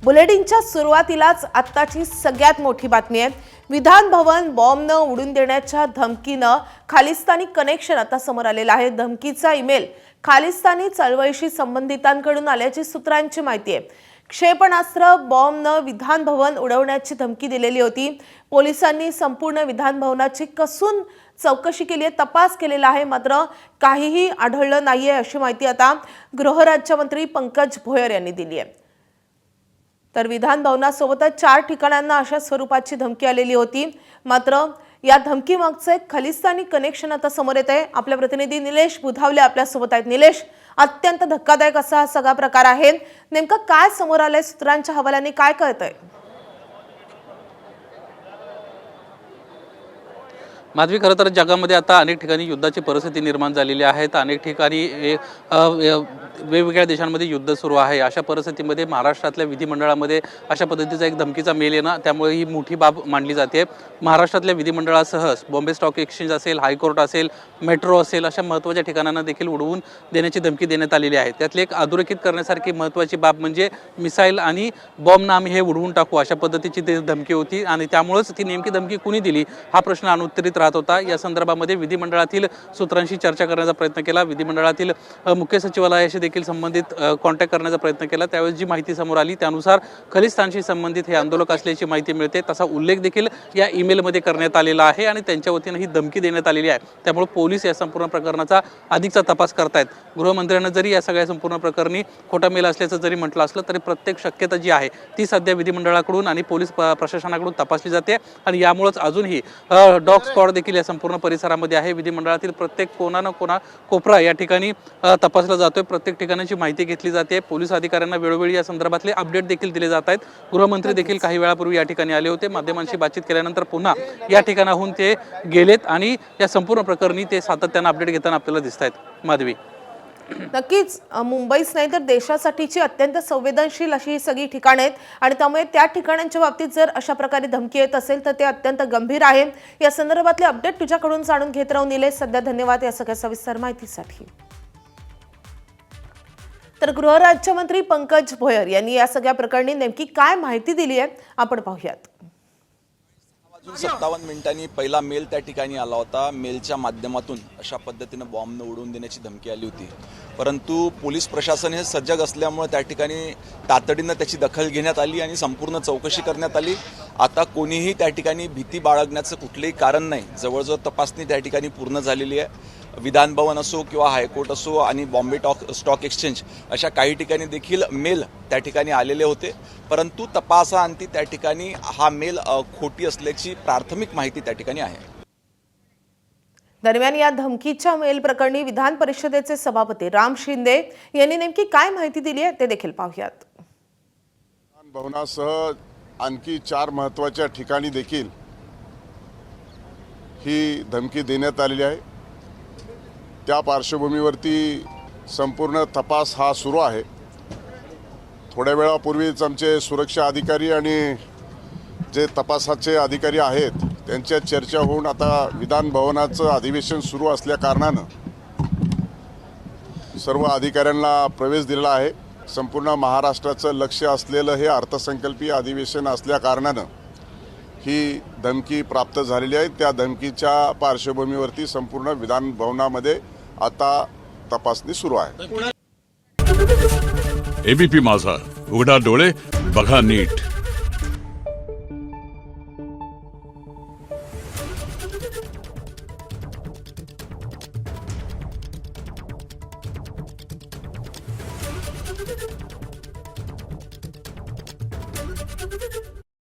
बुलेटिनच्या सुरुवातीलाच आत्ताची सगळ्यात मोठी बातमी आहे। विधान भवन बॉम्बनं उडून देण्याच्या धमकीनं खालिस्तानी कनेक्शन आता समोर आलेलं आहे। धमकीचा ईमेल खालिस्तानी चळवळीशी संबंधितांकडून आल्याची सूत्रांची माहिती आहे। क्षेपणास्त्र बॉम्बनं विधान भवन उडवण्याची धमकी दिलेली होती। पोलिसांनी संपूर्ण विधान भवनाची कसून चौकशी केली आहे, तपास केलेला आहे, मात्र काहीही आढळलं नाहीये अशी माहिती आता गृहराज्यमंत्री पंकज भोयर यांनी दिली आहे। तर विधान भवनासोबतच 4 ठिकाणांना अशा स्वरूपाची धमकी आलेली होती, मात्र या धमकीमागचे खलिस्तानी कनेक्शन आता समोर येत आहे। आपले प्रतिनिधी निलेश बुधावले आपल्या सोबत आहेत। निलेश, अत्यंत धक्कादायक असा हा सगळा प्रकार आहे, नेमका काय समोर आलंय, सूत्रांच्या हवाल्याने काय कळतंय? माधवी, खरं तर जगामध्ये आता अनेक ठिकाणी युद्धाची परिस्थिती निर्माण झालेली आहे। अनेक ठिकाणी वेगवेगळ्या देशांमध्ये युद्ध सुरू आहे। अशा परिस्थितीमध्ये महाराष्ट्रातल्या विधिमंडळामध्ये अशा पद्धतीचा एक धमकीचा मेल येणं, त्यामुळे ही मोठी बाब मानली जाते। महाराष्ट्रातल्या विधिमंडळासह बॉम्बे स्टॉक एक्सचेंज असेल, हायकोर्ट असेल, मेट्रो असेल, अशा महत्त्वाच्या ठिकाणांना देखील उडवून देण्याची धमकी देण्यात आलेली आहे। त्यातली एक अधोरेखित करण्यासारखी महत्त्वाची बाब म्हणजे मिसाईल आणि बॉम्बनं आम्ही हे उडवून टाकू अशा पद्धतीची ती धमकी होती, आणि त्यामुळेच ती नेमकी धमकी कुणी दिली हा प्रश्न अनुत्तरित राहत होता। या संदर्भामध्ये विधिमंडळातील सूत्रांशी चर्चा करण्याचा प्रयत्न केला। विधिमंडळातील मुख्य सचिवालयाशी देखील संबंधित कॉन्टॅक्ट करण्याचा प्रयत्न केला। त्यावेळेस जी माहिती समोर आली त्यानुसार खलिस्तानशी संबंधित हे आंदोलक असल्याची माहिती मिळते। तसा उल्लेख देखील या ईमेलमध्ये करण्यात आलेला आहे आणि त्यांच्या वतीनं ही धमकी देण्यात आलेली आहे। त्यामुळे पोलीस या संपूर्ण प्रकरणाचा अधिकचा तपास करतायत। गृहमंत्र्यांना जरी या सगळ्या संपूर्ण प्रकरणी खोटा मेल असल्याचं जरी म्हटलं असलं तरी प्रत्येक शक्यता जी आहे ती सध्या विधिमंडळाकडून आणि पोलीस प्रशासनाकडून तपासली जाते, आणि यामुळेच अजूनही डॉग स्क्वॉड देखील या संपूर्ण परिसरामध्ये आहे। विधिमंडळातील प्रत्येक कोपरा या ठिकाणी तपासला जातोय। प्रत्येक ठिकाणाची माहिती घेतली जाते। पोलीस अधिकाऱ्यांना वेळोवेळी या संदर्भातले अपडेट देखील दिले जात आहेत। गृहमंत्री देखील काही वेळापूर्वी या ठिकाणी आले होते। माध्यमांशी बातचीत केल्यानंतर पुन्हा या ठिकाणाहून ते गेलेत आणि या संपूर्ण प्रकरणी ते सातत्याने अपडेट घेताना आपल्याला दिसत आहेत। माधवी, नक्कीच मुंबईच नाही तर देशासाठीची अत्यंत संवेदनशील अशी ही सगळी ठिकाणं आहेत, आणि त्यामुळे त्या ठिकाणांच्या बाबतीत जर अशा प्रकारे धमकी येत असेल तर ते अत्यंत गंभीर आहे। या संदर्भातले अपडेट तुझ्याकडून जाणून घेत राहू निलेश। सध्या धन्यवाद या सगळ्या सविस्तर माहितीसाठी। तर गृहराज्यमंत्री पंकज भोयर यांनी या सगळ्या प्रकरणी नेमकी काय माहिती दिली आहे आपण पाहूयात। 57 मिनिटांनी पहिला मेल त्या ठिकाणी आला होता। मेलच्या माध्यमातून अशा पद्धतीने बॉम्बनं उडवून देण्याची धमकी आली होती, परंतु पोलीस प्रशासन हे सजग असल्यामुळे त्या ठिकाणी तातडीनं त्याची दखल घेण्यात आली आणि संपूर्ण चौकशी करण्यात आली। आता कोणीही त्या ठिकाणी भीती बाळगण्याचं कुठलंही कारण नाही। जवळजवळ तपासणी त्या ठिकाणी पूर्ण झालेली आहे। विधान भवन असो किंवा हायकोर्ट असो आणि बॉम्बे स्टॉक एक्सचेंज अशा काही ठिकाणी देखील मेल त्या ठिकाणी आलेले होते, परंतु तपासाअंती त्या ठिकाणी हा मेल खोटी असल्याची प्राथमिक माहिती त्या ठिकाणी आहे। दरम्यान या धमकीच्या मेल प्रकरणी विधान परिषदेचे सभापती राम शिंदे यांनी नेमकी काय माहिती दिली आहे ते देखील पाहूयात। विधान भवनासह आणखी 4 महत्त्वाच्या ठिकाणी देखील ही धमकी देण्यात आलेली आहे। त्या पार्श्वभूमीवरती संपूर्ण तपास हा सुरू आहे। थोड्या वेळापूर्वीच आमचे सुरक्षा अधिकारी आणि जे तपासाचे अधिकारी आहेत त्यांच्या चर्चा होऊन आता विधान भवनाचं अधिवेशन सुरू असल्या कारणानं सर्व अधिकाऱ्यांना प्रवेश दिलेला आहे। संपूर्ण महाराष्ट्राचं लक्ष असलेलं हे अर्थसंकल्पीय अधिवेशन असल्या कारणानं ही धमकी प्राप्त झालेली आहे। त्या धमकीच्या पार्श्वभूमीवरती संपूर्ण विधान भवनामध्ये आता तपासणी सुरू आहे। एबीपी माझा, उघडा डोळे बघा नीट।